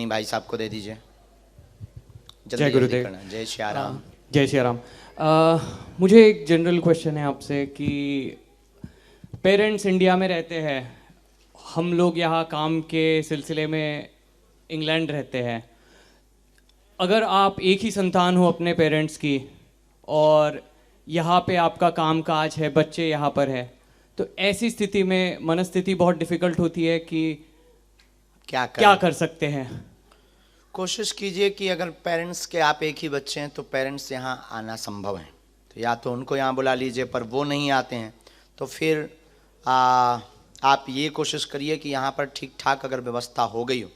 भाई साहब को दे दीजिए। जय गुरुदेव। जय श्री राम। जय श्री राम। मुझे एक जनरल क्वेश्चन है आपसे कि पेरेंट्स इंडिया में रहते हैं, हम लोग यहाँ काम के सिलसिले में इंग्लैंड रहते हैं। अगर आप एक ही संतान हो अपने पेरेंट्स की और यहाँ पे आपका काम काज है, बच्चे यहाँ पर है, तो ऐसी स्थिति में मनस्थिति बहुत डिफ़िकल्ट होती है कि क्या कर सकते हैं। कोशिश कीजिए कि अगर पेरेंट्स के आप एक ही बच्चे हैं तो पेरेंट्स यहाँ आना संभव है, तो या तो उनको यहाँ बुला लीजिए, पर वो नहीं आते हैं तो फिर आप ये कोशिश करिए कि यहाँ पर ठीक ठाक अगर व्यवस्था हो गई हो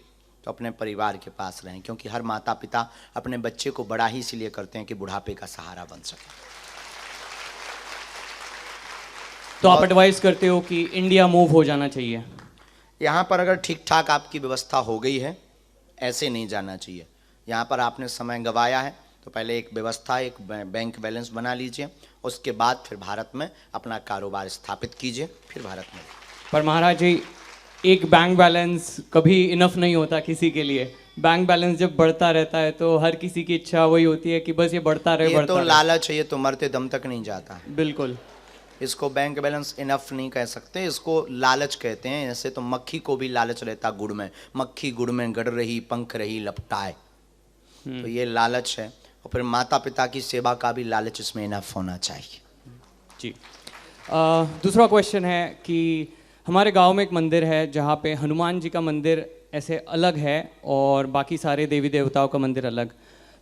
तो अपने परिवार के पास रहें, क्योंकि हर माता पिता अपने बच्चे को बड़ा ही इसीलिए करते हैं कि बुढ़ापे का सहारा बन सके। तो आप एडवाइस करते हो कि इंडिया मूव हो जाना चाहिए? यहाँ पर अगर ठीक ठाक आपकी व्यवस्था हो गई है, ऐसे नहीं जाना चाहिए। यहाँ पर आपने समय गंवाया है तो पहले एक व्यवस्था, एक बैंक बैलेंस बना लीजिए, उसके बाद फिर भारत में अपना कारोबार स्थापित कीजिए, फिर भारत में। पर महाराज जी, एक बैंक बैलेंस कभी इनफ नहीं होता किसी के लिए। बैंक बैलेंस जब बढ़ता रहता है तो हर किसी की इच्छा वही होती है कि बस ये बढ़ता रहे, ये तो लालच है, ये तो मरते दम तक नहीं जाता है। बिल्कुल। इसको बैंक बैलेंस इनफ नहीं कह सकते, इसको लालच कहते हैं। ऐसे तो मक्खी को भी लालच रहता गुड़ में, मक्खी गुड़ में गड़ रही पंख रही लपटाए, तो ये लालच है। और फिर माता पिता की सेवा का भी लालच इसमें इनफ होना चाहिए। जी। दूसरा क्वेश्चन है कि हमारे गांव में एक मंदिर है जहाँ पे हनुमान जी का मंदिर ऐसे अलग है और बाकी सारे देवी देवताओं का मंदिर अलग।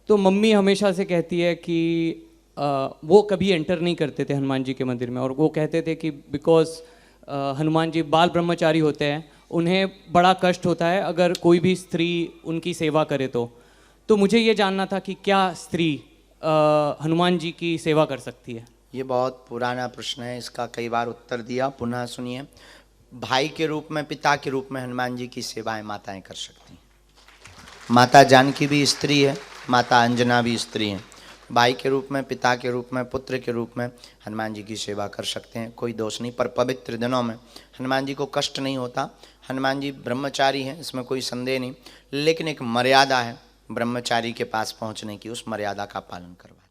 तो मम्मी हमेशा से कहती है कि वो कभी एंटर नहीं करते थे हनुमान जी के मंदिर में, और वो कहते थे कि बिकॉज हनुमान जी बाल ब्रह्मचारी होते हैं, उन्हें बड़ा कष्ट होता है अगर कोई भी स्त्री उनकी सेवा करे तो मुझे ये जानना था कि क्या स्त्री हनुमान जी की सेवा कर सकती है? ये बहुत पुराना प्रश्न है, इसका कई बार उत्तर दिया, पुनः सुनिए। भाई के रूप में, पिता के रूप में हनुमान जी की सेवाएं माताएं कर सकती हैं। माता जानकी भी स्त्री है, माता अंजना भी स्त्री हैं। भाई के रूप में, पिता के रूप में, पुत्र के रूप में हनुमान जी की सेवा कर सकते हैं, कोई दोष नहीं। पर पवित्र दिनों में हनुमान जी को कष्ट नहीं होता। हनुमान जी ब्रह्मचारी हैं, इसमें कोई संदेह नहीं, लेकिन एक मर्यादा है ब्रह्मचारी के पास पहुंचने की, उस मर्यादा का पालन करवा।